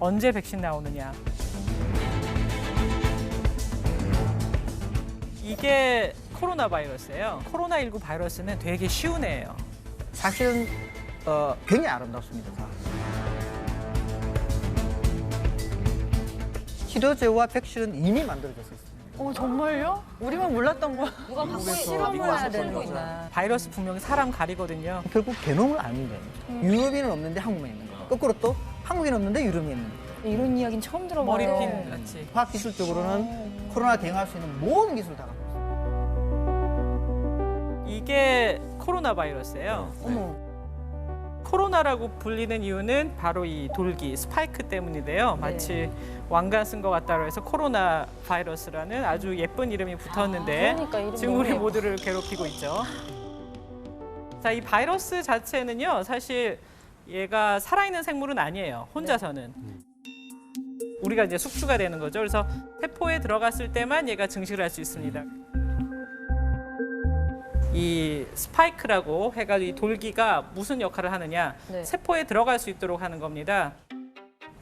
언제 백신 나오느냐. 이게 코로나 바이러스예요. 코로나19 바이러스는 되게 쉬운 애예요. 사실은 굉장히 아름답습니다. 다. 치료제와 백신은 이미 만들어졌었습니다. 정말요? 우리만 몰랐던 거야. 누가 갖고 실험을 실험을 해야 해야 되는 되는 거구나. 바이러스 분명히 사람 가리거든요. 결국 게놈을 아는 거예요. 유럽인은 없는데 한국만 있는 거예요. 거꾸로 또 한국인 없는데 유럽인 있는 거예요. 이런 이야기는 처음 들어봐요. 머리핀 같이. 과학기술적으로는 코로나 대응할 수 있는 모든 기술을 다 갖고 있어요. 이게 코로나 바이러스예요. 어머. 코로나라고 불리는 이유는 바로 이 돌기, 스파이크 때문인데요. 마치 왕관 쓴 것 같다고 해서 코로나 바이러스라는 아주 예쁜 이름이 붙었는데 그러니까 이름이 지금 우리 너무 모두를 괴롭히고 있죠. 자, 이 바이러스 자체는요, 사실 얘가 살아있는 생물은 아니에요. 혼자서는. 우리가 이제 숙주가 되는 거죠. 그래서 세포에 들어갔을 때만 얘가 증식을 할 수 있습니다. 이 스파이크라고 해가지고 이 돌기가 무슨 역할을 하느냐, 네. 세포에 들어갈 수 있도록 하는 겁니다.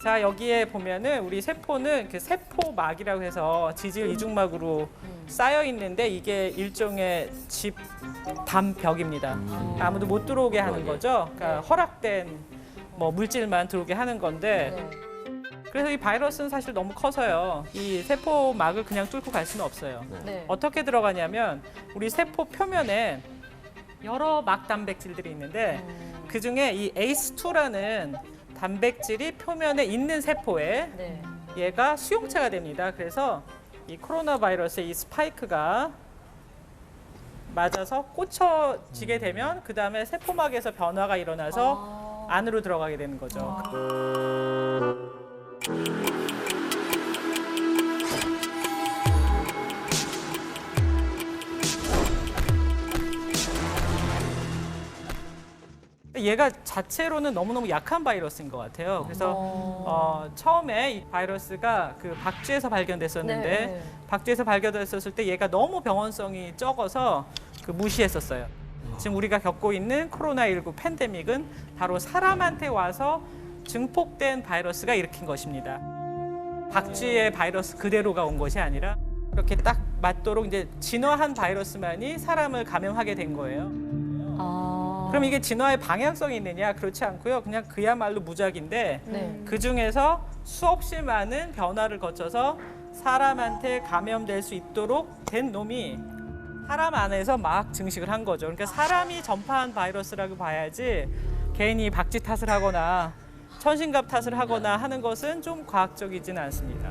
자, 여기에 보면은 우리 세포는 그 세포막이라고 해서 지질 이중막으로 쌓여 있는데 이게 일종의 집단벽입니다. 아무도 못 들어오게 하는 거죠. 그러니까 허락된 뭐 물질만 들어오게 하는 건데, 네. 그래서 이 바이러스는 사실 너무 커서요. 이 세포막을 그냥 뚫고 갈 수는 없어요. 네. 어떻게 들어가냐면 우리 세포 표면에 여러 막 단백질들이 있는데 그중에 이 ACE2라는 단백질이 표면에 있는 세포에 네. 얘가 수용체가 됩니다. 그래서 이 코로나 바이러스의 이 스파이크가 맞아서 꽂혀지게 되면 그 다음에 세포막에서 변화가 일어나서 안으로 들어가게 되는 거죠. 얘가 자체로는 너무너무 약한 바이러스인 것 같아요. 그래서 처음에 이 바이러스가 그 박쥐에서 발견됐었는데 네. 박쥐에서 발견됐었을 때 얘가 너무 병원성이 적어서 그 무시했었어요. 지금 우리가 겪고 있는 코로나19 팬데믹은 바로 사람한테 와서 증폭된 바이러스가 일으킨 것입니다. 박쥐의 바이러스 그대로가 온 것이 아니라 이렇게 딱 맞도록 이제 진화한 바이러스만이 사람을 감염하게 된 거예요. 그럼 이게 진화의 방향성이 있느냐? 그렇지 않고요. 그냥 그야말로 무작인데 네. 그 중에서 수없이 많은 변화를 거쳐서 사람한테 감염될 수 있도록 된 놈이 사람 안에서 막 증식을 한 거죠. 그러니까 사람이 전파한 바이러스라고 봐야지 괜히 박쥐 탓을 하거나 천신갑 탓을 하거나 하는 것은 좀 과학적이지는 않습니다.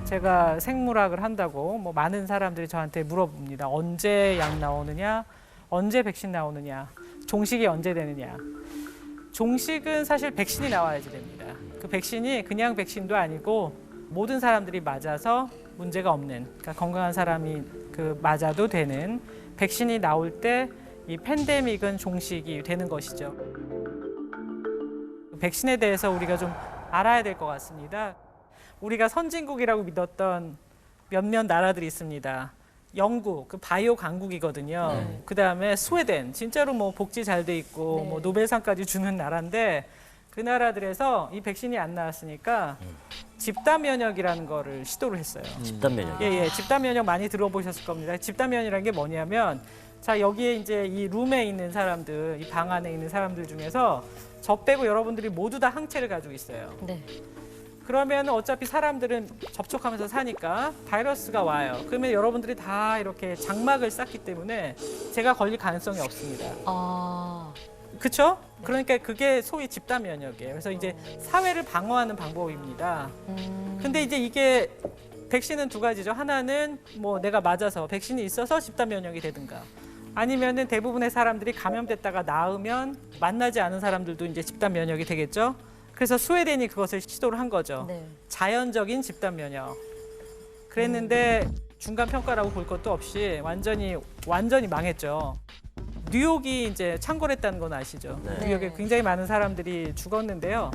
제가 생물학을 한다고 뭐 많은 사람들이 저한테 물어봅니다. 언제 약 나오느냐? 언제 백신 나오느냐? 종식이 언제 되느냐? 종식은 사실 백신이 나와야지 됩니다. 그 백신이 그냥 백신도 아니고 모든 사람들이 맞아서 문제가 없는, 그러니까 건강한 사람이 그 맞아도 되는 백신이 나올 때 이 팬데믹은 종식이 되는 것이죠. 백신에 대해서 우리가 좀 알아야 될 것 같습니다. 우리가 선진국이라고 믿었던 몇몇 나라들이 있습니다. 영국, 그 바이오 강국이거든요. 그다음에 스웨덴, 진짜로 뭐 복지 잘 돼 있고 뭐 노벨상까지 주는 나라인데 그 나라들에서 이 백신이 안 나왔으니까 집단 면역이라는 거를 시도를 했어요. 집단 면역. 예, 집단 면역 많이 들어보셨을 겁니다. 집단 면역이라는 게 뭐냐면, 자, 여기에 이제 이 룸에 있는 사람들, 이 방 안에 있는 사람들 중에서 저 빼고 여러분들이 모두 다 항체를 가지고 있어요. 네. 그러면 어차피 사람들은 접촉하면서 사니까 바이러스가 와요. 그러면 여러분들이 다 이렇게 장막을 쌓기 때문에 제가 걸릴 가능성이 없습니다. 그렇죠? 그러니까 그게 소위 집단 면역이에요. 그래서 이제 사회를 방어하는 방법입니다. 근데 이제 이게 백신은 두 가지죠. 하나는 뭐 내가 맞아서 백신이 있어서 집단 면역이 되든가, 아니면은 대부분의 사람들이 감염됐다가 나으면 만나지 않은 사람들도 이제 집단 면역이 되겠죠. 그래서 스웨덴이 그것을 시도를 한 거죠. 네. 자연적인 집단 면역. 그랬는데 중간 평가라고 볼 것도 없이 완전히 망했죠. 뉴욕이 이제 창궐했다는 건 아시죠? 네. 뉴욕에 굉장히 많은 사람들이 죽었는데요.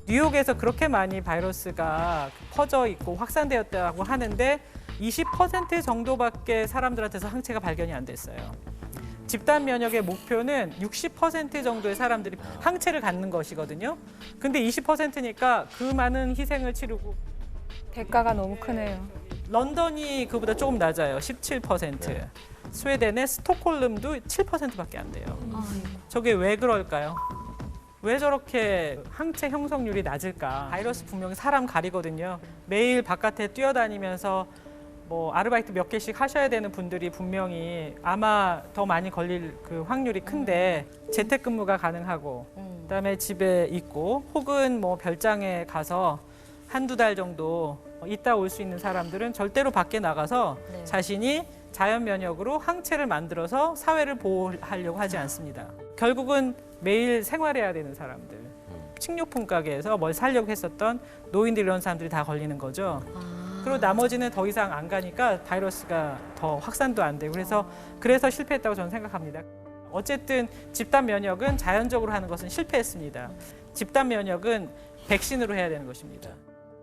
뉴욕에서 그렇게 많이 바이러스가 퍼져 있고 확산되었다고 하는데 20% 정도밖에 사람들한테서 항체가 발견이 안 됐어요. 집단 면역의 목표는 60% 정도의 사람들이 항체를 갖는 것이거든요. 근데 20%니까 그 많은 희생을 치르고 대가가 너무 크네요. 런던이 그보다 조금 낮아요. 17%. 스웨덴의 스톡홀름도 7%밖에 안 돼요. 저게 왜 그럴까요? 왜 저렇게 항체 형성률이 낮을까? 바이러스 분명히 사람 가리거든요. 매일 바깥에 뛰어다니면서 뭐 아르바이트 몇 개씩 하셔야 되는 분들이 분명히 아마 더 많이 걸릴 그 확률이 큰데 재택근무가 가능하고 그다음에 집에 있고 혹은 뭐 별장에 가서 한두 달 정도 있다 올 수 있는 사람들은 절대로 밖에 나가서 자신이 자연 면역으로 항체를 만들어서 사회를 보호하려고 하지 않습니다. 결국은 매일 생활해야 되는 사람들. 식료품 가게에서 뭘 사려고 했었던 노인들 이런 사람들이 다 걸리는 거죠. 그리고 나머지는 더 이상 안 가니까 바이러스가 더 확산도 안 되고 그래서 실패했다고 저는 생각합니다. 어쨌든 집단 면역은 자연적으로 하는 것은 실패했습니다. 집단 면역은 백신으로 해야 되는 것입니다.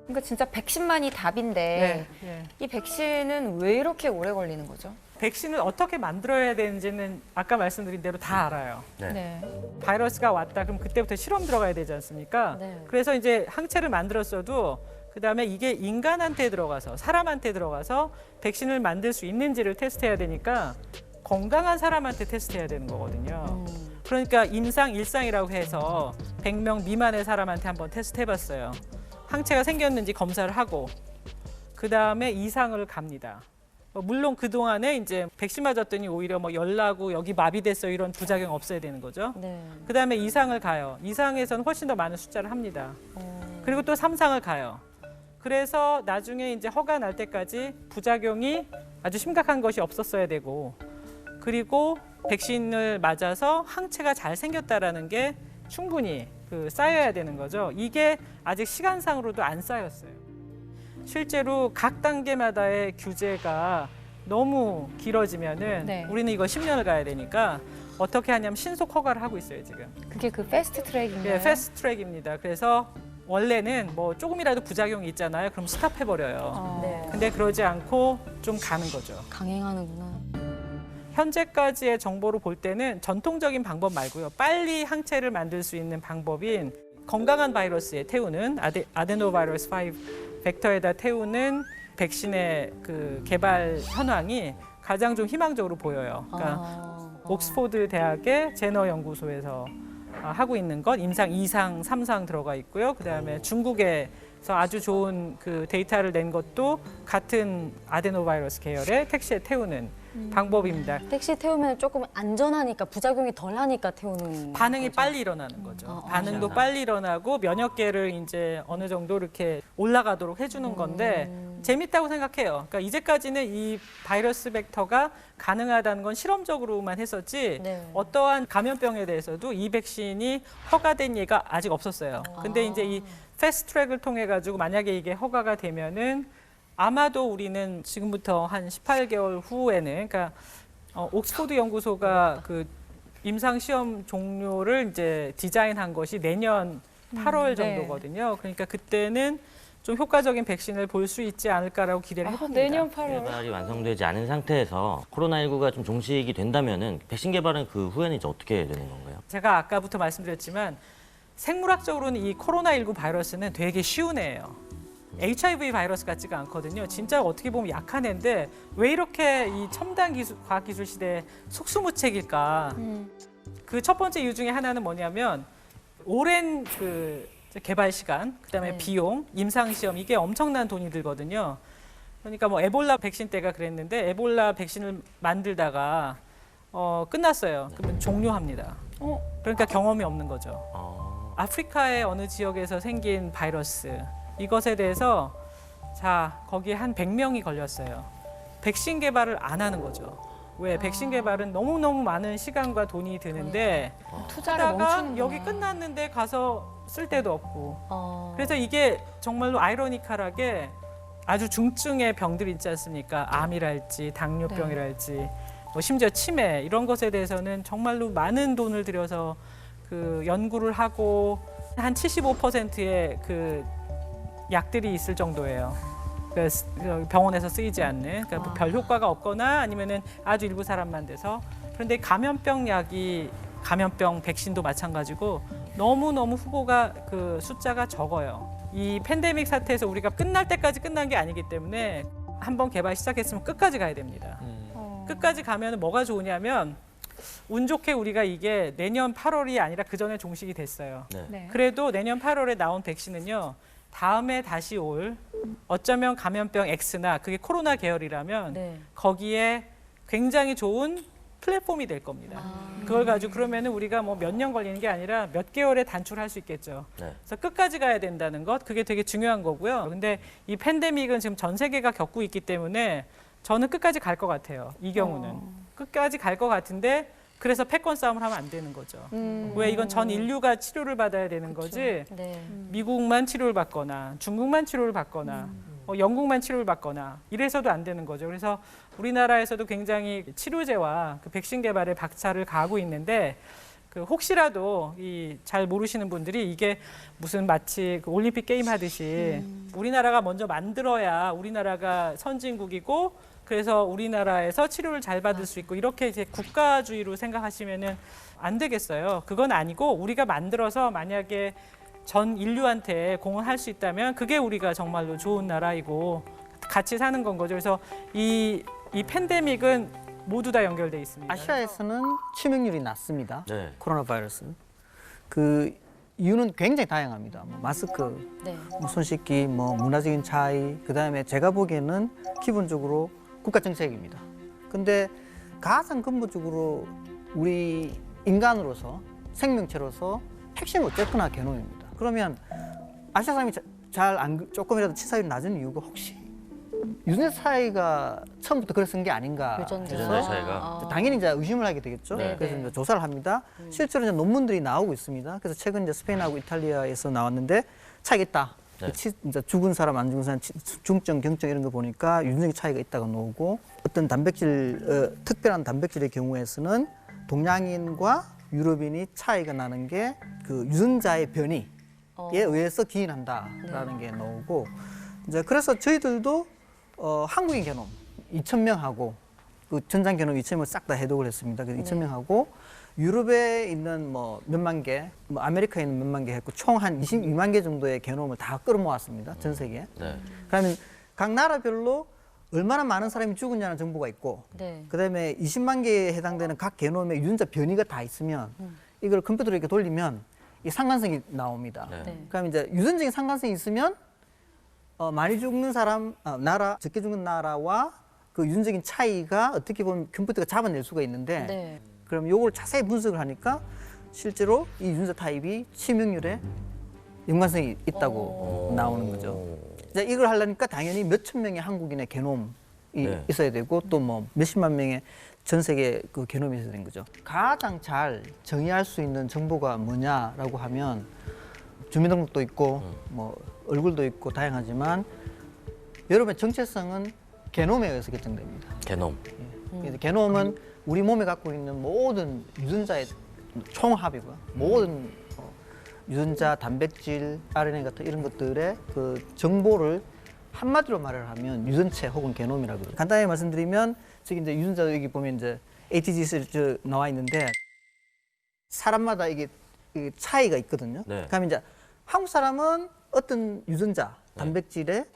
그러니까 진짜 백신만이 답인데 네. 이 백신은 왜 이렇게 오래 걸리는 거죠? 백신을 어떻게 만들어야 되는지는 아까 말씀드린 대로 다 알아요. 네. 바이러스가 왔다 그럼 그때부터 실험 들어가야 되지 않습니까? 네. 그래서 이제 항체를 만들었어도 그다음에 이게 인간한테 들어가서 사람한테 들어가서 백신을 만들 수 있는지를 테스트해야 되니까 건강한 사람한테 테스트해야 되는 거거든요. 그러니까 일상이라고 해서 100명 미만의 사람한테 한번 테스트해봤어요. 항체가 생겼는지 검사를 하고 그다음에 이상을 갑니다. 물론 그동안에 이제 백신 맞았더니 오히려 뭐 열나고 여기 마비됐어 이런 부작용 없어야 되는 거죠. 네. 그다음에 이상을 가요. 이상에서는 훨씬 더 많은 숫자를 합니다. 그리고 또 3상을 가요. 그래서 나중에 이제 허가 날 때까지 부작용이 아주 심각한 것이 없었어야 되고 그리고 백신을 맞아서 항체가 잘 생겼다라는 게 충분히 쌓여야 되는 거죠. 이게 아직 시간상으로도 안 쌓였어요. 실제로 각 단계마다의 규제가 너무 길어지면은 네. 우리는 이거 10년을 가야 되니까 어떻게 하냐면 신속 허가를 하고 있어요, 지금. 그게 그 패스트 트랙인가요? 네, 패스트 트랙입니다. 그래서 원래는 뭐 조금이라도 부작용이 있잖아요. 그럼 스탑해버려요. 네. 근데 그러지 않고 좀 가는 거죠. 강행하는구나. 현재까지의 정보로 볼 때는 전통적인 방법 말고요. 빨리 항체를 만들 수 있는 방법인 건강한 바이러스에 태우는 아데노바이러스 5 벡터에다 태우는 백신의 그 개발 현황이 가장 좀 희망적으로 보여요. 그러니까 옥스포드 대학의 제너 연구소에서 하고 있는 것 임상 2상, 3상 들어가 있고요. 그다음에 중국에서 아주 좋은 그 데이터를 낸 것도 같은 아데노바이러스 계열의 택시에 태우는 방법입니다. 택시 태우면 조금 안전하니까 부작용이 덜하니까 태우는 반응이 거죠? 빨리 일어나는 거죠. 반응도 빨리 일어나고 면역계를 이제 어느 정도 이렇게 올라가도록 해주는 건데 재밌다고 생각해요. 그러니까 이제까지는 이 바이러스 벡터가 가능하다는 건 실험적으로만 했었지 네. 어떠한 감염병에 대해서도 이 백신이 허가된 예가 아직 없었어요. 근데 이제 이 패스트 트랙을 통해 가지고 만약에 이게 허가가 되면은 아마도 우리는 지금부터 한 18개월 후에는 그러니까 옥스포드 연구소가 그 임상 시험 종료를 이제 디자인한 것이 내년 8월 정도거든요. 그러니까 그때는 좀 효과적인 백신을 볼 수 있지 않을까라고 기대를 해봅니다. 내년 8월. 개발이 완성되지 않은 상태에서 코로나19가 좀 종식이 된다면은 백신 개발은 그 후에는 이제 어떻게 되는 건가요? 제가 아까부터 말씀드렸지만 생물학적으로는 이 코로나19 바이러스는 되게 쉬운 애예요. HIV 바이러스 같지가 않거든요. 진짜 어떻게 보면 약한 애인데 왜 이렇게 이 첨단 과학기술 시대에 속수무책일까? 그 첫 번째 이유 중에 하나는 뭐냐면 오랜 그 개발 시간, 그다음에 비용, 임상 시험 이게 엄청난 돈이 들거든요. 그러니까 뭐 에볼라 백신 때가 그랬는데 에볼라 백신을 만들다가 끝났어요. 그러면 종료합니다. 그러니까 경험이 없는 거죠. 아프리카의 어느 지역에서 생긴 바이러스 이것에 대해서 자 거기에 한 100명이 걸렸어요. 백신 개발을 안 하는 거죠. 왜? 백신 개발은 너무너무 많은 시간과 돈이 드는데 투자를 하다가 멈추는 여기 끝났는데 가서 쓸 데도 없고 그래서 이게 정말로 아이러니컬하게 아주 중증의 병들이 있지 않습니까? 암이랄지 당뇨병이랄지 뭐 심지어 치매 이런 것에 대해서는 정말로 많은 돈을 들여서 그 연구를 하고 한 75%의 그 약들이 있을 정도예요. 병원에서 쓰이지 않는 그러니까 별 효과가 없거나 아니면은 아주 일부 사람만 돼서 그런데 감염병 약이 감염병 백신도 마찬가지고 너무너무 후보가 그 숫자가 적어요. 이 팬데믹 사태에서 우리가 끝날 때까지 끝난 게 아니기 때문에 한번 개발 시작했으면 끝까지 가야 됩니다. 끝까지 가면 뭐가 좋으냐면 운 좋게 우리가 이게 내년 8월이 아니라 그 전에 종식이 됐어요. 네. 네. 그래도 내년 8월에 나온 백신은요. 다음에 다시 올 어쩌면 감염병 X나 그게 코로나 계열이라면 네. 거기에 굉장히 좋은 플랫폼이 될 겁니다. 그걸 가지고 그러면은 우리가 뭐 몇 년 걸리는 게 아니라 몇 개월에 단축할 수 있겠죠. 네. 그래서 끝까지 가야 된다는 것, 그게 되게 중요한 거고요. 근데 이 팬데믹은 지금 전 세계가 겪고 있기 때문에 저는 끝까지 갈 것 같아요. 이 경우는. 끝까지 갈 것 같은데 그래서 패권 싸움을 하면 안 되는 거죠. 왜 이건 전 인류가 치료를 받아야 되는 거지 네. 미국만 치료를 받거나 중국만 치료를 받거나 영국만 치료를 받거나 이래서도 안 되는 거죠. 그래서 우리나라에서도 굉장히 치료제와 그 백신 개발에 박차를 가하고 있는데 그 혹시라도 이 잘 모르시는 분들이 이게 무슨 마치 그 올림픽 게임 하듯이 우리나라가 먼저 만들어야 우리나라가 선진국이고 그래서 우리나라에서 치료를 잘 받을 수 있고 이렇게 이제 국가주의로 생각하시면은 안 되겠어요. 그건 아니고 우리가 만들어서 만약에 전 인류한테 공헌할 수 있다면 그게 우리가 정말로 좋은 나라이고 같이 사는 건 거죠. 그래서 이 팬데믹은 모두 다 연결돼 있습니다. 아시아에서는 치명률이 낮습니다. 네. 코로나 바이러스. 그 이유는 굉장히 다양합니다. 뭐 마스크, 네. 뭐 손 씻기, 뭐 문화적인 차이, 그다음에 제가 보기에는 기본적으로 국가 정책입니다. 근데 가장 근본적으로 우리 인간으로서 생명체로서 핵심은 어쨌거나 개놈입니다. 그러면 아시아 사람이 조금이라도 치사율이 낮은 이유가 혹시 유전자 차이가 처음부터 그랬은 게 아닌가 유전자 해서 차이가. 당연히 이제 의심을 하게 되겠죠. 네. 그래서 이제 조사를 합니다. 실제로 이제 논문들이 나오고 있습니다. 그래서 최근 이제 스페인하고 이탈리아에서 나왔는데 차이가 있다. 네. 이제 죽은 사람 안 죽은 사람 중증, 경증 이런 거 보니까 유전적인 차이가 있다가 나오고 어떤 단백질 특별한 단백질의 경우에서는 동양인과 유럽인이 차이가 나는 게 그 유전자의 변이에 의해서 기인한다라는 게 나오고 이제 그래서 저희들도 한국인 게놈 2,000명하고 그 전장 게놈 2,000명을 싹 다 해독을 했습니다. 그래서 2,000명하고 유럽에 있는 뭐 몇만 개, 뭐 아메리카에 있는 몇만 개 했고 총 한 22만 개 정도의 게놈을 다 끌어모았습니다. 전 세계에. 네. 그러면 각 나라별로 얼마나 많은 사람이 죽었냐는 정보가 있고 네. 그다음에 20만 개에 해당되는 각 게놈의 유전자 변이가 다 있으면 이걸 컴퓨터로 이렇게 돌리면 이 상관성이 나옵니다. 네. 네. 그럼 이제 유전적인 상관성이 있으면 많이 죽는 사람 나라 적게 죽는 나라와 그 유전적인 차이가 어떻게 보면 컴퓨터가 잡아낼 수가 있는데 네. 그럼 요걸 자세히 분석을 하니까 실제로 이 유전자 타입이 치명률에 연관성이 있다고 나오는 거죠. 이제 이걸 하려니까 당연히 몇천 명의 한국인의 게놈이 네. 있어야 되고 또 뭐 몇십만 명의 전 세계 그 게놈이 있어야 되는 거죠. 가장 잘 정의할 수 있는 정보가 뭐냐라고 하면 주민등록도 있고 뭐 얼굴도 있고 다양하지만 여러분의 정체성은 게놈에 의해서 결정됩니다. 게놈. 그래서 게놈은 우리 몸에 갖고 있는 모든 유전자의 총합이고요. 모든 유전자, 단백질, RNA 같은 이런 것들의 그 정보를 한마디로 말을 하면 유전체 혹은 게놈이라고 그래요. 간단히 말씀드리면 저기 이제 유전자 여기 보면 이제 ATG 나와 있는데 사람마다 이게 차이가 있거든요. 네. 그러면 이제 한국 사람은 어떤 유전자, 단백질에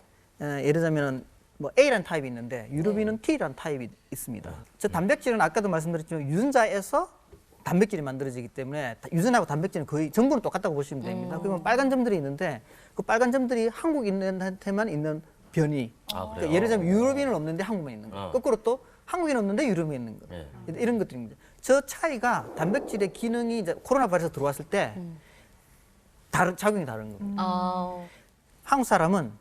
예를 들자면 뭐 A라는 타입이 있는데 유럽인은 T라는 타입이 있습니다. 저 단백질은 아까도 말씀드렸지만 유전자에서 단백질이 만들어지기 때문에 유전하고 단백질은 거의 전부는 똑같다고 보시면 됩니다. 그러면 빨간 점들이 있는데 그 빨간 점들이 한국인한테만 있는 변이. 아, 그래요? 그러니까 예를 들자면 유럽인은 없는데 한국만 있는 거. 거꾸로 또 한국인 없는데 유럽인 있는 거. 네. 이런 것들입니다. 저 차이가 단백질의 기능이 이제 코로나 바이러스 들어왔을 때 작용이 다른 겁니다. 한국 사람은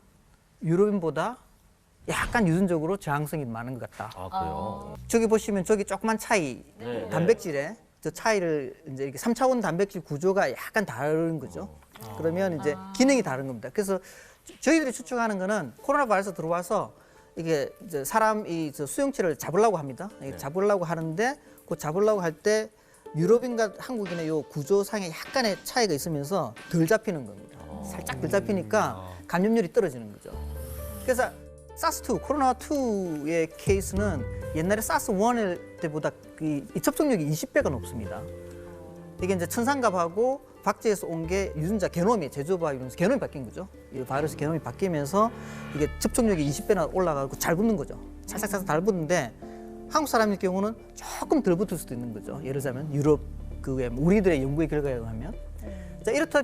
유럽인보다 약간 유전적으로 저항성이 많은 것 같다. 아, 그래요? 저기 보시면 저기 조그만 차이, 네. 단백질에 저 차이를 이제 이렇게 3차원 단백질 구조가 약간 다른 거죠. 그러면 이제 기능이 다른 겁니다. 그래서 저희들이 추측하는 거는 코로나 바이러스 들어와서 이게 이제 사람이 저 수용체를 잡으려고 합니다. 이게 잡으려고 하는데 그 잡으려고 할 때 유럽인과 한국인의 요 구조상에 약간의 차이가 있으면서 덜 잡히는 겁니다. 살짝 덜 잡히니까 감염률이 떨어지는 거죠. 그래서 사스2, 코로나2의 케이스는 옛날에 사스1일 때보다 이 접촉력이 20배가 높습니다. 이게 이제 천상갑하고 박쥐에서 온 게 유전자 게놈이 제조바 이러면서 게놈이 바뀐 거죠. 이 바이러스 게놈이 바뀌면서 이게 접촉력이 20배나 올라가고 잘 붙는 거죠. 살짝살짝 잘 붙는데 한국 사람일 경우는 조금 덜 붙을 수도 있는 거죠. 예를 들자면 유럽 우리들의 연구의 결과에 의하면 자 이렇다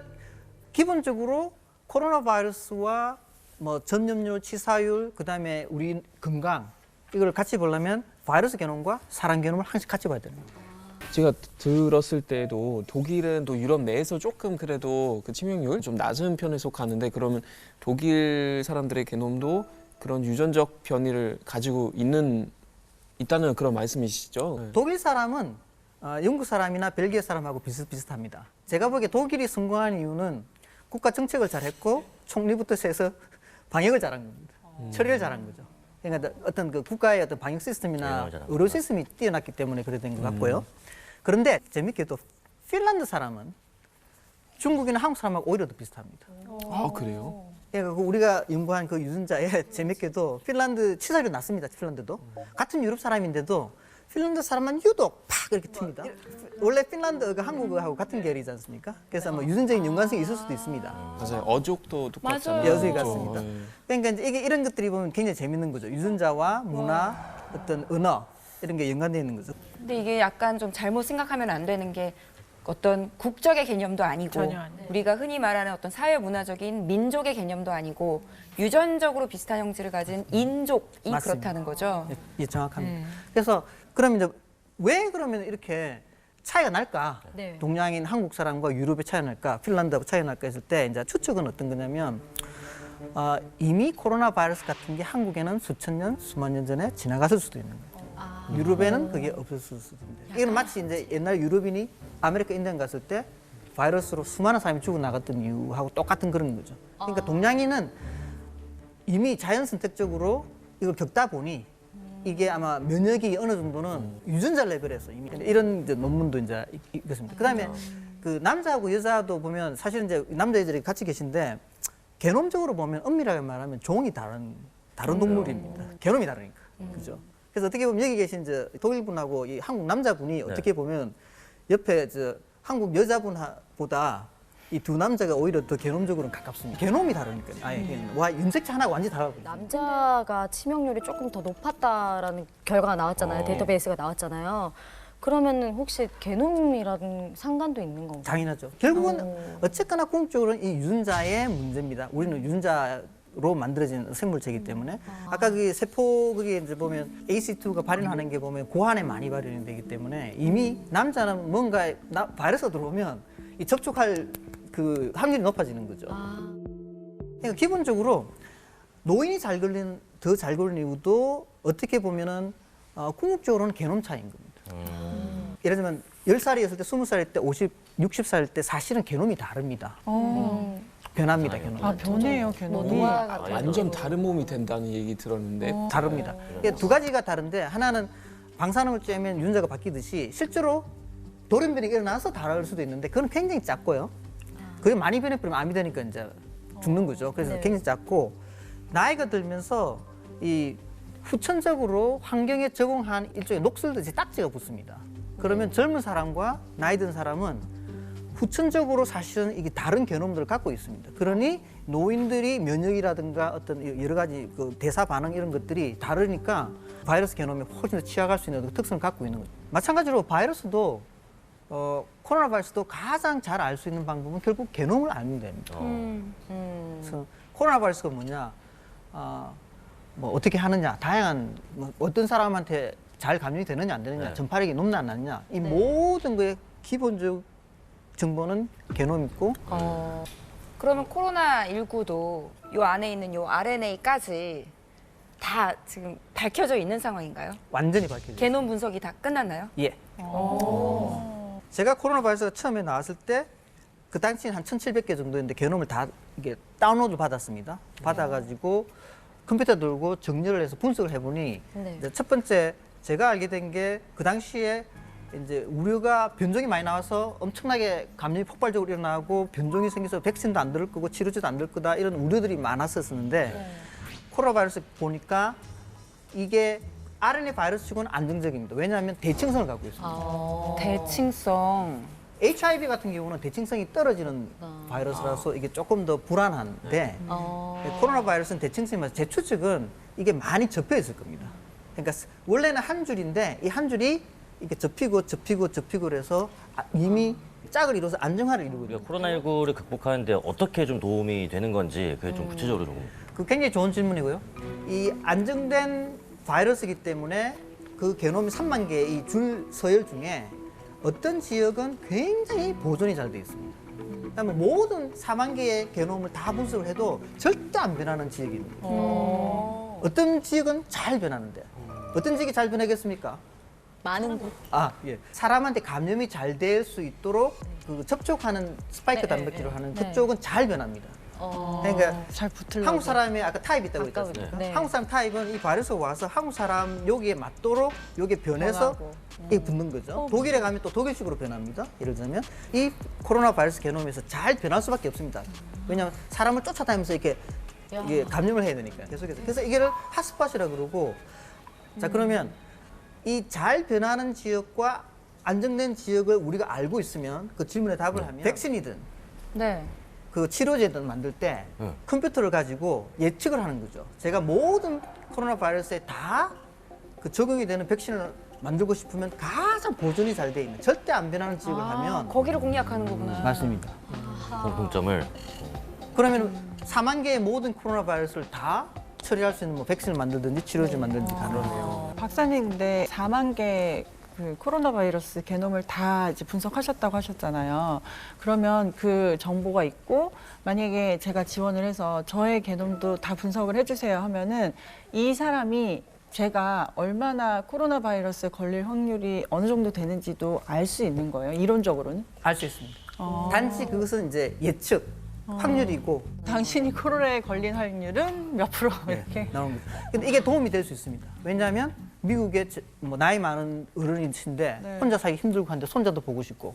기본적으로 코로나 바이러스와 뭐 전염률, 치사율, 그다음에 우리 건강 이걸 같이 보려면 바이러스 게놈과 사람 게놈을 항상 같이 봐야 되는 거예요. 제가 들었을 때도 독일은 또 유럽 내에서 조금 그래도 그 치명률 좀 낮은 편에 속하는데 그러면 독일 사람들의 게놈도 그런 유전적 변이를 가지고 있다는 그런 말씀이시죠? 네. 독일 사람은 영국 사람이나 벨기에 사람하고 비슷비슷합니다. 제가 보기에 독일이 성공한 이유는 국가 정책을 잘했고 총리부터 해서 방역을 잘한 겁니다. 처리를 잘한 거죠. 그러니까 어떤 그 국가의 어떤 방역 시스템이나 의료 시스템이 뛰어났기 때문에 그래 된 것 같고요. 그런데 재밌게도 핀란드 사람은 중국이나 한국 사람하고 오히려 더 비슷합니다. 아 그래요? 그러니까 우리가 연구한 그 유전자에 재밌게도 핀란드 치사율이 낮습니다. 핀란드도 같은 유럽 사람인데도 핀란드 사람만 유독 팍 이렇게 튑니다. 원래 핀란드가 한국하고 같은 계열이지 않습니까? 그래서 뭐 유전적인 연관성이 있을 수도 있습니다. 맞아요. 어족도 똑같잖아요. 여수이 그렇죠. 같습니다. 네. 그러니까 이제 이게 이런 것들이 보면 굉장히 재밌는 거죠. 유전자와 문화, 어떤 언어 이런 게 연관되어 있는 거죠. 근데 이게 약간 좀 잘못 생각하면 안 되는 게 어떤 국적의 개념도 아니고 전혀 안 돼요. 우리가 흔히 말하는 어떤 사회 문화적인 민족의 개념도 아니고 유전적으로 비슷한 형질을 가진 인족이 맞습니다. 그렇다는 거죠. 예, 정확합니다. 그래서 그럼 이제 왜 그러면 이렇게 차이가 날까? 네. 동양인 한국 사람과 유럽의 차이가 날까? 핀란드하고 차이가 날까 했을 때 이제 추측은 어떤 거냐면 이미 코로나 바이러스 같은 게 한국에는 수천 년, 수만 년 전에 지나갔을 수도 있는 거예요. 유럽에는 그게 없었을 수도 있는데 이건 마치 이제 옛날 유럽인이 아메리카 인디언 갔을 때 바이러스로 수많은 사람이 죽어나갔던 이유하고 똑같은 그런 거죠. 그러니까 동양인은 이미 자연 선택적으로 이걸 겪다 보니 이게 아마 면역이 어느 정도는 유전자 레벨에서 이미 이런 이제 논문도 이제 있습니다. 그다음에 그 남자하고 여자도 보면 사실 이제 남자애들이 같이 계신데 게놈적으로 보면 엄밀하게 말하면 종이 다른 동물입니다. 게놈이 다르니까 그죠. 그래서 어떻게 보면 여기 계신 저 독일분하고 이 한국 남자분이 어떻게 보면 옆에 저 한국 여자분보다 이 두 남자가 오히려 더 게놈적으로는 가깝습니다. 게놈이 다르니까요. 아예 와 염색체 하나가 완전히 달라요. 남자가 치명률이 조금 더 높았다라는 결과가 나왔잖아요. 데이터베이스가 나왔잖아요. 그러면은 혹시 게놈이라는 상관도 있는 건가요? 당연하죠. 결국은 어쨌거나 궁극적으로는 이 유전자의 문제입니다. 우리는 유전자로 만들어진 생물체이기 때문에 아까 그 세포 그게 이제 보면 ACE2가 발현하는 게 보면 고환에 많이 발현이 되기 때문에 이미 남자는 뭔가 바이러스가 들어오면 이 접촉할 그 확률이 높아지는 거죠. 그러니까 기본적으로 노인이 더 잘 걸리는 이유도 어떻게 보면은 궁극적으로는 게놈 차이인 겁니다. 예를 들면 10살이었을 때, 20살일 때, 60살일 때 사실은 게놈이 다릅니다. 변합니다, 게놈. 아 변해요, 개놈이. 완전 다른 몸이 된다는 얘기 들었는데 다릅니다. 이게 두 가지가 다른데 하나는 방사능을 쬐면 유전자가 바뀌듯이 실제로 돌연변이 일어나서 다를 수도 있는데 그건 굉장히 작고요. 그게 많이 변해버리면 암이 되니까 이제 죽는 거죠. 그래서 굉장히 작고 나이가 들면서 이 후천적으로 환경에 적응한 일종의 녹슬듯이 딱지가 붙습니다. 그러면 젊은 사람과 나이 든 사람은 후천적으로 사실은 이게 다른 게놈들을 갖고 있습니다. 그러니 노인들이 면역이라든가 어떤 여러 가지 그 대사 반응 이런 것들이 다르니까 바이러스 게놈에 훨씬 더 취약할 수 있는 특성을 갖고 있는 거죠. 마찬가지로 바이러스도 코로나 바이러스도 가장 잘 알 수 있는 방법은 결국 게놈을 알면 됩니다. 그래서 코로나 바이러스가 뭐냐, 뭐 어떻게 하느냐, 다양한 뭐 어떤 사람한테 잘 감염이 되느냐 안 되느냐, 전파력이 높냐 안 낮냐, 이 모든 거의 기본적 정보는 게놈 있고. 그러면 코로나19도 요 안에 있는 요 RNA까지 다 지금 밝혀져 있는 상황인가요? 완전히 밝혀져. 게놈 분석이 다 끝났나요? 예. 제가 코로나 바이러스가 처음에 나왔을 때 그 당시엔 한 1,700개 정도였는데 게놈을 다 이게 다운로드 받았습니다. 받아가지고 컴퓨터 들고 정렬을 해서 분석을 해보니 이제 첫 번째 제가 알게 된 게 그 당시에 이제 우려가 변종이 많이 나와서 엄청나게 감염이 폭발적으로 일어나고 변종이 생겨서 백신도 안 들을 거고 치료제도 안 들 거다 이런 우려들이 많았었는데 코로나 바이러스 보니까 이게 RNA 바이러스치고는 안정적입니다. 왜냐하면 대칭성을 갖고 있습니다. 대칭성. HIV 같은 경우는 대칭성이 떨어지는 바이러스라서 이게 조금 더 불안한데 코로나 바이러스는 대칭성이 맞아요. 제 추측은 이게 많이 접혀 있을 겁니다. 그러니까 원래는 한 줄인데 이 한 줄이 이렇게 접히고 그래서 이미 짝을 이뤄서 안정화를 이루고 있는 우리가 코로나19를 극복하는데 어떻게 좀 도움이 되는 건지 그게 좀 구체적으로 좀. 그 굉장히 좋은 질문이고요. 이 안정된 바이러스이기 때문에 그 게놈이 3만 개의 이 줄 서열 중에 어떤 지역은 굉장히 보존이 잘 돼 있습니다. 그다음에 모든 4만 개의 게놈을 다 분석을 해도 절대 안 변하는 지역이 있는 거예요. 어떤 지역은 잘 변하는데 어떤 지역이 잘 변하겠습니까? 많은 곳. 예. 사람한테 감염이 잘 될 수 있도록 그 접촉하는 스파이크 단백질을 하는 그쪽은 잘 변합니다. 그러니까 잘 붙으려고. 한국 사람이 아까 타입이 있다고 했지 않습니까? 네. 한국 사람 타입은 이 바이러스가 와서 한국 사람 여기에 맞도록 여기에 변해서 이게 붙는 거죠. 독일에 가면 또 독일식으로 변합니다. 예를 들면 이 코로나 바이러스 게놈에서 잘 변할 수밖에 없습니다. 왜냐하면 사람을 쫓아다니면서 이게 감염을 해야 되니까 계속해서. 그래서 이게를 핫스팟이라 그러고 자 그러면 이 잘 변하는 지역과 안정된 지역을 우리가 알고 있으면 그 질문에 답을 하면 백신이든 네. 그 치료제든 만들 때 컴퓨터를 가지고 예측을 하는 거죠. 제가 모든 코로나 바이러스에 다 그 적용이 되는 백신을 만들고 싶으면 가장 보존이 잘 돼 있는 절대 안 변하는 지역을 하면 거기를 공략하는 거구나. 맞습니다. 공통점을. 그러면 4만 개의 모든 코로나 바이러스를 다 처리할 수 있는 뭐 백신을 만들든지 치료제 만들든지 가능해요. 박사님, 근데 4만 개 그 코로나 바이러스 게놈을 다 이제 분석하셨다고 하셨잖아요. 그러면 그 정보가 있고 만약에 제가 지원을 해서 저의 게놈도 다 분석을 해주세요 하면은 이 사람이 제가 얼마나 코로나 바이러스에 걸릴 확률이 어느 정도 되는지도 알 수 있는 거예요. 이론적으로는. 알 수 있습니다. 단지 그것은 이제 예측, 확률이고 당신이 코로나에 걸린 확률은 몇 프로 이렇게. 나옵니다. 근데 이게 도움이 될 수 있습니다. 왜냐하면 미국에 뭐 나이 많은 어른이신데 네. 혼자 살기 힘들고 한데 손자도 보고 싶고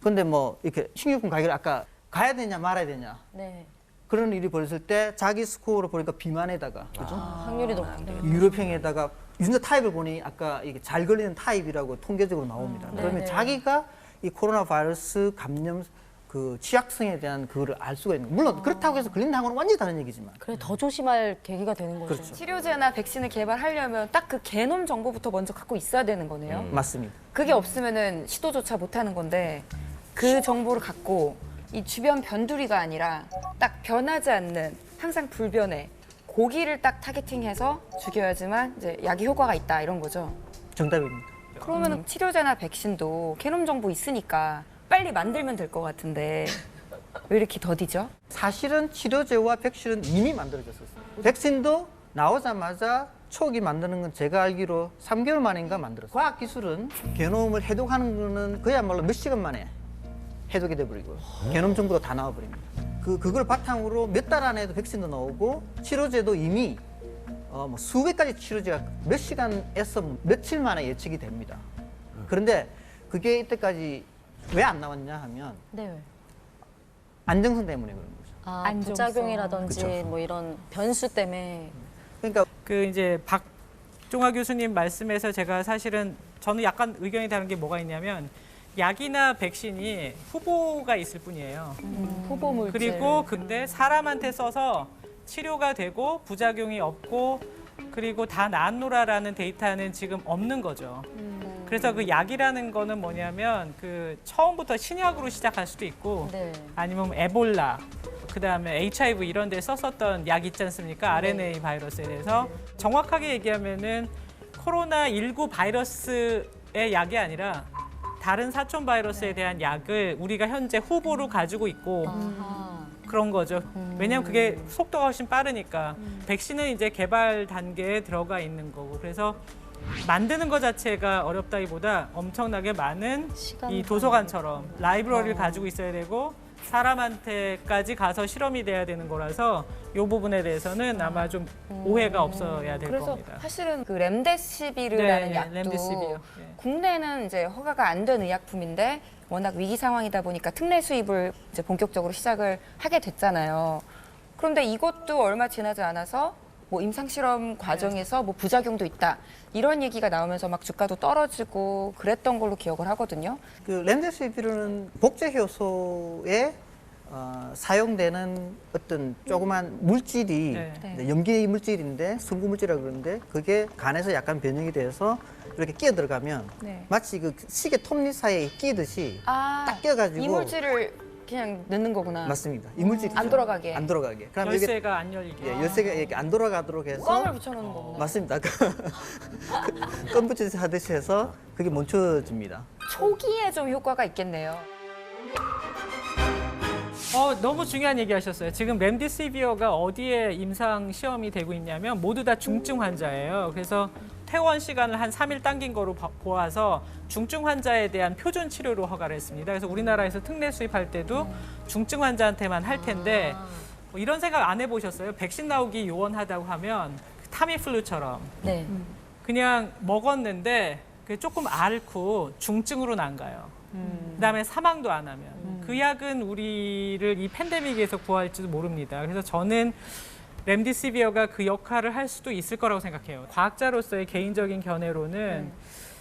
근데 뭐 이렇게 식료품 가게를 아까 가야 되냐 말아야 되냐 네. 그런 일이 벌어질 때 자기 스코어로 보니까 비만에다가 그죠? 확률이 높은데. 유럽형에다가 유전자 타입을 보니 아까 이게 잘 걸리는 타입이라고 통계적으로 나옵니다. 그러면 네네. 자기가 이 코로나 바이러스 감염 그 취약성에 대한 그거를 알 수가 있는 거예요. 물론 그렇다고 해서 걸린다고는 완전히 다른 얘기지만 그래 더 조심할 계기가 되는 거죠. 그렇죠. 치료제나 백신을 개발하려면 딱 그 게놈 정보부터 먼저 갖고 있어야 되는 거네요. 맞습니다. 그게 없으면은 시도조차 못 하는 건데 그 정보를 갖고 이 주변 변두리가 아니라 딱 변하지 않는 항상 불변의 고기를 딱 타겟팅해서 죽여야지만 이제 약이 효과가 있다 이런 거죠. 정답입니다. 그러면은 치료제나 백신도 게놈 정보 있으니까 빨리 만들면 될 것 같은데 왜 이렇게 더디죠? 사실은 치료제와 백신은 이미 만들어졌었어요. 백신도 나오자마자 초기 만드는 건 제가 알기로 3개월 만인가 만들었어요. 과학 기술은 게놈을 해독하는 거는 그야말로 몇 시간 만에 해독이 돼버리고요. 게놈 정보도 다 나와버립니다. 그걸 바탕으로 몇 달 안에도 백신도 나오고 치료제도 이미 뭐 수백 가지 치료제가 몇 시간에서 며칠 만에 예측이 됩니다. 그런데 그게 이때까지 왜 안 나왔냐 하면 네. 안정성 때문에 그런 거죠. 아, 안정성. 부작용이라든지 그쵸. 뭐 이런 변수 때문에. 그러니까 그 이제 박종화 교수님 말씀에서 제가 사실은 저는 약간 의견이 다른 게 뭐가 있냐면 약이나 백신이 후보가 있을 뿐이에요. 후보 물질. 그리고 근데 사람한테 써서 치료가 되고 부작용이 없고 그리고 다 나았노라라는 데이터는 지금 없는 거죠. 그래서 그 약이라는 거는 뭐냐면 그 처음부터 신약으로 시작할 수도 있고 네. 아니면 에볼라 그다음에 HIV 이런 데 썼었던 약 있지 않습니까? RNA 바이러스에 대해서 정확하게 얘기하면은 코로나19 바이러스의 약이 아니라 다른 사촌 바이러스에 대한 약을 우리가 현재 후보로 가지고 있고 아하. 그런 거죠. 왜냐하면 그게 속도가 훨씬 빠르니까. 백신은 이제 개발 단계에 들어가 있는 거고. 그래서 만드는 것 자체가 어렵다기보다 엄청나게 많은 시간 이 도서관처럼 라이브러리를 가지고 있어야 되고 사람한테까지 가서 실험이 돼야 되는 거라서 이 부분에 대해서는 아마 좀 오해가 없어야 될 그래서 겁니다. 사실은 그 렘데시비르라는 네, 약도 렘데시비르. 네. 국내는 이제 허가가 안 된 의약품인데 워낙 위기 상황이다 보니까 특례 수입을 이제 본격적으로 시작을 하게 됐잖아요. 그런데 이것도 얼마 지나지 않아서 뭐 임상 실험 과정에서 뭐 부작용도 있다 이런 얘기가 나오면서 막 주가도 떨어지고 그랬던 걸로 기억을 하거든요. 그 렘데시비르는 복제 효소에 사용되는 어떤 조그만 물질이 네. 염기 물질인데 성구 물질이라고 그러는데 그게 간에서 약간 변형이 돼서 이렇게 끼어 들어가면 네. 마치 그 시계 톱니 사이에 끼듯이 딱 끼어가지고 이물질을 그냥 넣는 거구나. 맞습니다. 이물질이 안 돌아가게. 안 돌아가게. 그럼 이게 열쇠가 안 열리게. 열쇠가 이렇게 안 돌아가도록 해서 껌을 붙여놓는 거구나. 맞습니다. 껌 붙이듯이 하듯이 해서 그게 멈춰집니다. 초기에 좀 효과가 있겠네요. 너무 중요한 얘기 하셨어요. 지금 렘디시비어가 어디에 임상 시험이 되고 있냐면 모두 다 중증 환자예요. 그래서 퇴원 시간을 한 3일 당긴 거로 보아서 중증 환자에 대한 표준 치료로 허가를 했습니다. 그래서 우리나라에서 특례 수입할 때도 중증 환자한테만 할 텐데 뭐 이런 생각 안 해보셨어요? 백신 나오기 요원하다고 하면 타미플루처럼 네. 그냥 먹었는데 그게 조금 앓고 중증으로 난 가요. 그다음에 사망도 안 하면 그 약은 우리를 이 팬데믹에서 구할지도 모릅니다. 그래서 저는 렘디시비어가 그 역할을 할 수도 있을 거라고 생각해요. 과학자로서의 개인적인 견해로는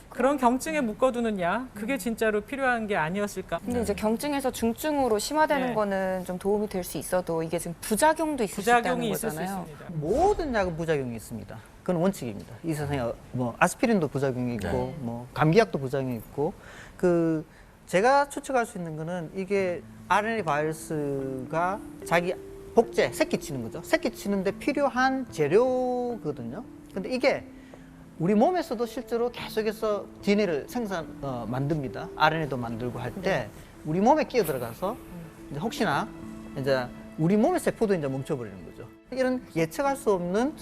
그런 경증에 묶어두는 약 그게 진짜로 필요한 게 아니었을까. 근데 이제 경증에서 중증으로 심화되는 네. 거는 좀 도움이 될 수 있어도 이게 지금 부작용도 있을 수 있다는 부작용이 있을 수 거잖아요. 있습니다. 모든 약은 부작용이 있습니다. 그건 원칙입니다. 이 세상에 뭐 아스피린도 부작용이 있고 뭐 감기약도 부작용이 있고 그 제가 추측할 수 있는 거는 이게 RNA 바이러스가 자기 복제, 새끼 치는 거죠. 새끼 치는데 필요한 재료거든요. 근데 이게 우리 몸에서도 실제로 계속해서 DNA를 만듭니다. RNA도 만들고 할 때 우리 몸에 끼어 들어가서 이제 혹시나 이제 우리 몸의 세포도 이제 멈춰버리는 거죠. 이런 예측할 수 없는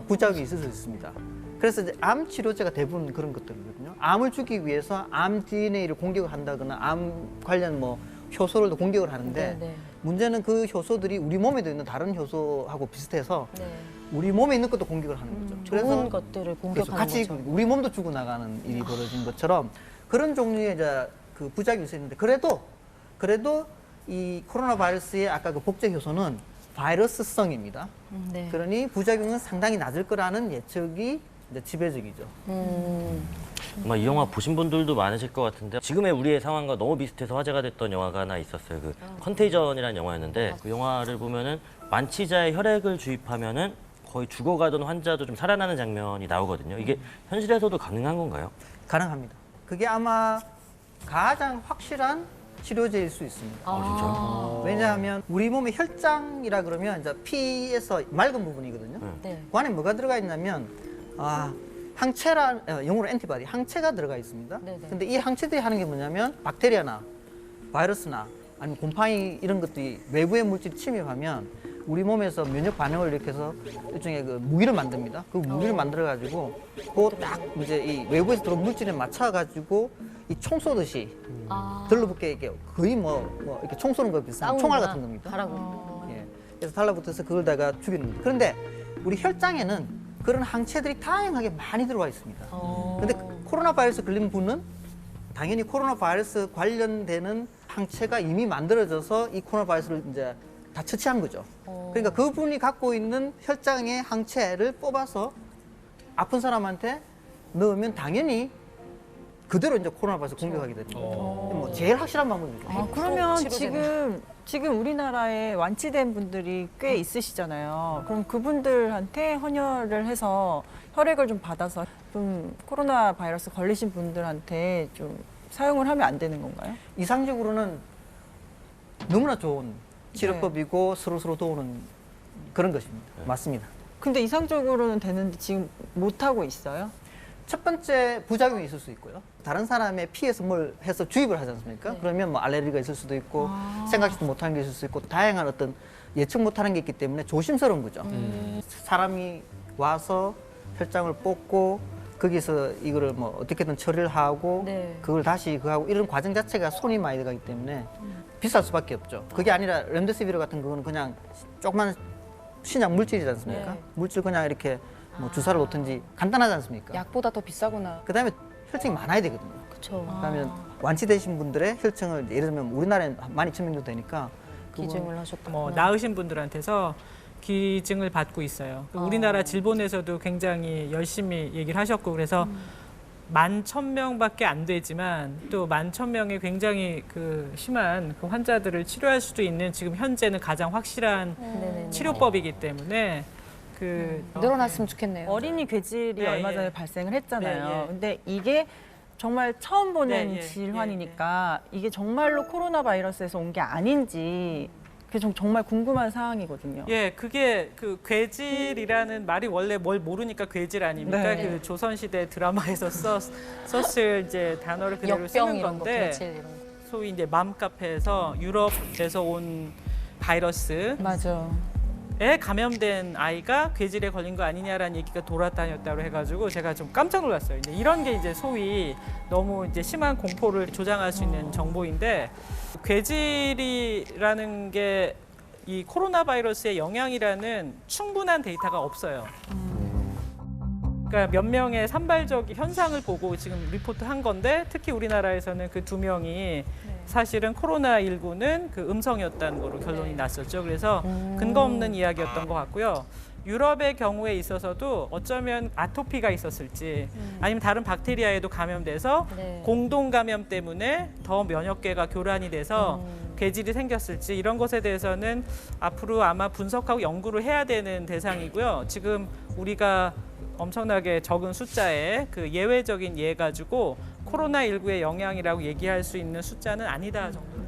부작용이 있을 수 있습니다. 그래서 이제 암 치료제가 대부분 그런 것들이거든요. 암을 주기 위해서 암 DNA를 공격을 한다거나 암 관련 뭐 효소를 공격을 하는데 네. 문제는 그 효소들이 우리 몸에도 있는 다른 효소하고 비슷해서 네. 우리 몸에 있는 것도 공격을 하는 거죠. 좋은 것들을 그래서 공격하는 같이 거죠. 우리 몸도 죽어나가는 일이 벌어진 것처럼 그런 종류의 이제 그 부작용이 있었는데 그래도 이 코로나 바이러스의 아까 그 복제 효소는 바이러스성입니다. 네. 그러니 부작용은 상당히 낮을 거라는 예측이 이제 지배적이죠. 아마 이 영화 보신 분들도 많으실 것 같은데 지금의 우리의 상황과 너무 비슷해서 화제가 됐던 영화가 하나 있었어요. 그 컨테이전이라는 영화였는데 그 영화를 보면은 완치자의 혈액을 주입하면은 거의 죽어가던 환자도 좀 살아나는 장면이 나오거든요. 이게 현실에서도 가능한 건가요? 가능합니다. 그게 아마 가장 확실한 치료제일 수 있습니다. 진짜요? 왜냐하면 우리 몸의 혈장이라 그러면 이제 피에서 맑은 부분이거든요. 네. 그 안에 뭐가 들어가 있냐면 영어로 엔티바디, 항체가 들어가 있습니다. 네네. 근데 이 항체들이 하는 게 뭐냐면 박테리아나 바이러스나 아니면 곰팡이 이런 것들이 외부의 물질이 침입하면 우리 몸에서 면역 반응을 일으켜서 일종의 그 무기를 만듭니다. 그 무기를 만들어 가지고 그 딱 이제 이 외부에서 들어온 물질에 맞춰 가지고 이 총 쏘듯이 들러붙게 이렇게 거의 뭐 이렇게 총 쏘는 거 비슷한 총알 같은 겁니다. 가라고. 예. 그래서 달라붙어서 그걸 다가 죽이는 겁니다. 그런데 우리 혈장에는 그런 항체들이 다양하게 많이 들어와 있습니다. 그런데 코로나 바이러스 걸린 분은 당연히 코로나 바이러스 관련되는 항체가 이미 만들어져서 이 코로나 바이러스를 이제 다 처치한 거죠. 그러니까 그분이 갖고 있는 혈장의 항체를 뽑아서 아픈 사람한테 넣으면 당연히 그대로 이제 코로나 바이러스 공격하게 되는 거죠. 뭐 제일 확실한 방법이죠. 그러면 치료제네. 지금 우리나라에 완치된 분들이 꽤 있으시잖아요. 그럼 그분들한테 헌혈을 해서 혈액을 좀 받아서 좀 코로나 바이러스 걸리신 분들한테 좀 사용을 하면 안 되는 건가요? 이상적으로는 너무나 좋은 치료법이고 서로 도우는 그런 것입니다. 맞습니다. 근데 이상적으로는 되는데 지금 못 하고 있어요? 첫 번째 부작용이 있을 수 있고요. 다른 사람의 피에서 뭘 해서 주입을 하지 않습니까? 그러면 뭐 알레르기가 있을 수도 있고 생각지도 못하는 게 있을 수 있고 다양한 어떤 예측 못하는 게 있기 때문에 조심스러운 거죠. 사람이 와서 혈장을 뽑고 거기서 이거를 뭐 어떻게든 처리를 하고 네. 그걸 다시 그하고 이런 과정 자체가 손이 많이 들어가기 때문에 비쌀 수밖에 없죠. 그게 아니라 렘데시비르 같은 거는 그냥 조그만 신약 물질이지 않습니까? 네. 물질 그냥 이렇게 뭐 주사를 놓든지 간단하지 않습니까? 약보다 더 비싸구나. 그다음에 혈증이 많아야 되거든요. 그렇죠. 그러면 완치되신 분들의 혈증을 예를 들면 우리나라에 12,000명 정도 되니까 그건 기증을 하셨다. 뭐 나으신 분들한테서 기증을 받고 있어요. 우리나라 질본에서도 굉장히 열심히 얘기를 하셨고 그래서 11,000명밖에 안 되지만 또 11,000명의 굉장히 그 심한 그 환자들을 치료할 수도 있는 지금 현재는 가장 확실한 네네네. 치료법이기 때문에 늘어났으면 좋겠네요. 어린이 괴질이 네, 얼마 예. 전에 발생을 했잖아요. 네, 예. 근데 이게 정말 처음 보는 네, 예, 질환이니까 이게 정말로 코로나 바이러스에서 온 게 아닌지 그게 정말 궁금한 사항이거든요. 예, 그게 그 괴질이라는 말이 원래 뭘 모르니까 괴질 아닙니까? 네. 그 조선시대 드라마에서 썼을 이제 단어를 그대로 역병 쓰는 이런 거, 건데 괴질 이런 거. 소위 이제 맘카페에서 유럽에서 온 바이러스에 맞아. 감염된 아이가 괴질에 걸린 거 아니냐라는 얘기가 돌아다녔다고 해가지고 제가 좀 깜짝 놀랐어요. 이제 이런 게 이제 소위 너무 이제 심한 공포를 조장할 수 있는 정보인데 괴질이라는 게 이 코로나 바이러스의 영향이라는 충분한 데이터가 없어요. 그러니까 몇 명의 산발적 현상을 보고 지금 리포트한 건데 특히 우리나라에서는 그 2명이 사실은 코로나19는 그 음성이었다는 거로 결론이 났었죠. 그래서 근거 없는 이야기였던 것 같고요. 유럽의 경우에 있어서도 어쩌면 아토피가 있었을지 아니면 다른 박테리아에도 감염돼서 네. 공동 감염 때문에 더 면역계가 교란이 돼서 괴질이 생겼을지 이런 것에 대해서는 앞으로 아마 분석하고 연구를 해야 되는 대상이고요. 지금 우리가 엄청나게 적은 숫자의 그 예외적인 예 가지고 코로나19의 영향이라고 얘기할 수 있는 숫자는 아니다 정도.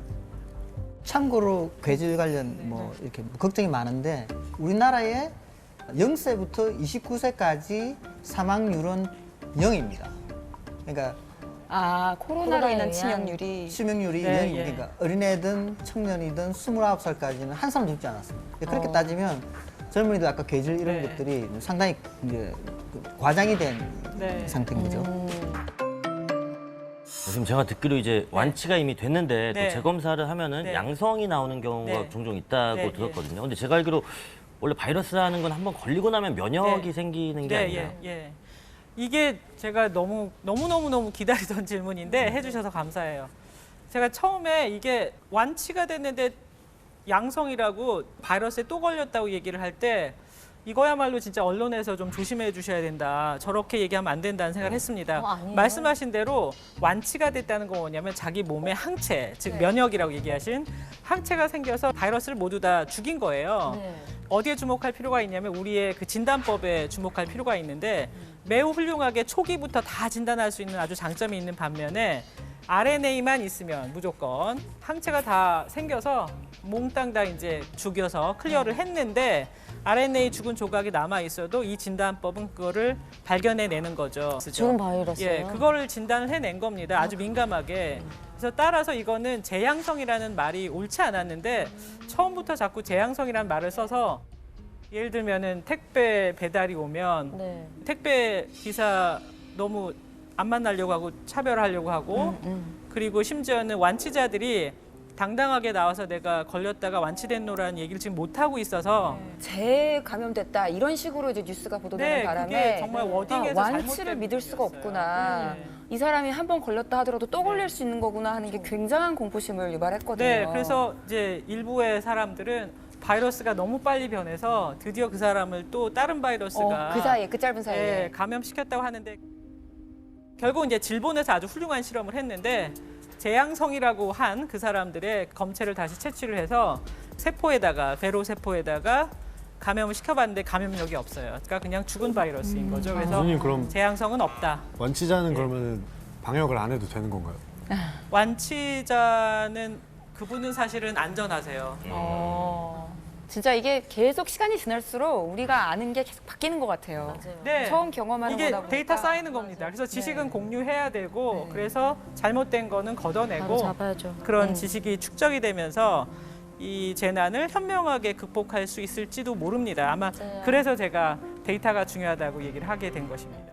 참고로 괴질 관련 뭐 이렇게 걱정이 많은데 우리나라에 0세부터 29세까지 사망률은 0입니다. 그러니까 코로나로 인한 코로나에 치명률이 치명률이 네, 0입니다. 예. 그러니까 어린애든 청년이든 29살까지는 한 사람 죽지 않았습니다. 그렇게 따지면 젊은이들 아까 괴질 이런 네. 것들이 상당히 이제 과장이 된 네. 상태인 거죠. 지금 제가 듣기로 이제 완치가 이미 됐는데 네. 또 재검사를 하면은 네. 양성이 나오는 경우가 네. 종종 있다고 네, 들었거든요. 근데 제가 알기로 원래 바이러스라는 건 한번 걸리고 나면 면역이 네. 생기는 게 네, 아니라 예. 이게 제가 너무 기다리던 질문인데 해주셔서 감사해요. 제가 처음에 이게 완치가 됐는데 양성이라고 바이러스에 또 걸렸다고 얘기를 할 때 이거야말로 진짜 언론에서 좀 조심해 주셔야 된다. 저렇게 얘기하면 안 된다는 생각을 했습니다. 아니에요. 말씀하신 대로 완치가 됐다는 건 뭐냐면 자기 몸에 항체, 즉 면역이라고 얘기하신 항체가 생겨서 바이러스를 모두 다 죽인 거예요. 네. 어디에 주목할 필요가 있냐면 우리의 그 진단법에 주목할 필요가 있는데 매우 훌륭하게 초기부터 다 진단할 수 있는 아주 장점이 있는 반면에 RNA만 있으면 무조건 항체가 다 생겨서 몽땅 다 이제 죽여서 클리어를 했는데 RNA 죽은 조각이 남아 있어도 이 진단법은 그거를 발견해내는 거죠. 죽은 바이러스요? 예, 그거를 진단을 해낸 겁니다. 아주 민감하게. 그래서 따라서 이거는 재양성이라는 말이 옳지 않았는데 처음부터 자꾸 재양성이라는 말을 써서 예를 들면은 택배 배달이 오면 네. 택배 기사 너무 안 만나려고 하고 차별하려고 하고 그리고 심지어는 완치자들이 당당하게 나와서 내가 걸렸다가 완치됐노라는 얘기를 지금 못 하고 있어서 재감염됐다 이런 식으로 이제 뉴스가 보도되는 네, 바람에 그게 정말 워딩에서 완치를 잘못된 믿을 수가 부분이었어요. 없구나. 네. 이 사람이 한 번 걸렸다 하더라도 또 걸릴 수 있는 거구나 하는 게 굉장한 공포심을 유발했거든요. 네, 그래서 이제 일부의 사람들은 바이러스가 너무 빨리 변해서 드디어 그 사람을 또 다른 바이러스가 그 사이에 그 짧은 사이에 예, 감염시켰다고 하는데 결국 이제 질본에서 아주 훌륭한 실험을 했는데 재양성이라고 한 그 사람들의 검체를 다시 채취를 해서 세포에다가 베로 세포에다가 감염을 시켜봤는데 감염력이 없어요. 그러니까 그냥 죽은 바이러스인 거죠. 그래서 교수님 그럼 재양성은 없다. 완치자는 그러면 방역을 안 해도 되는 건가요? 완치자는 그분은 사실은 안전하세요. 진짜 이게 계속 시간이 지날수록 우리가 아는 게 계속 바뀌는 것 같아요. 맞아요. 네. 처음 경험하는 이게 거다 보니까 데이터 쌓이는 겁니다. 그래서 지식은 공유해야 되고 그래서 잘못된 거는 바로 걷어내고 잡아야죠. 그런 지식이 축적이 되면서 이 재난을 현명하게 극복할 수 있을지도 모릅니다. 아마 맞아요. 그래서 제가 데이터가 중요하다고 얘기를 하게 된 것입니다.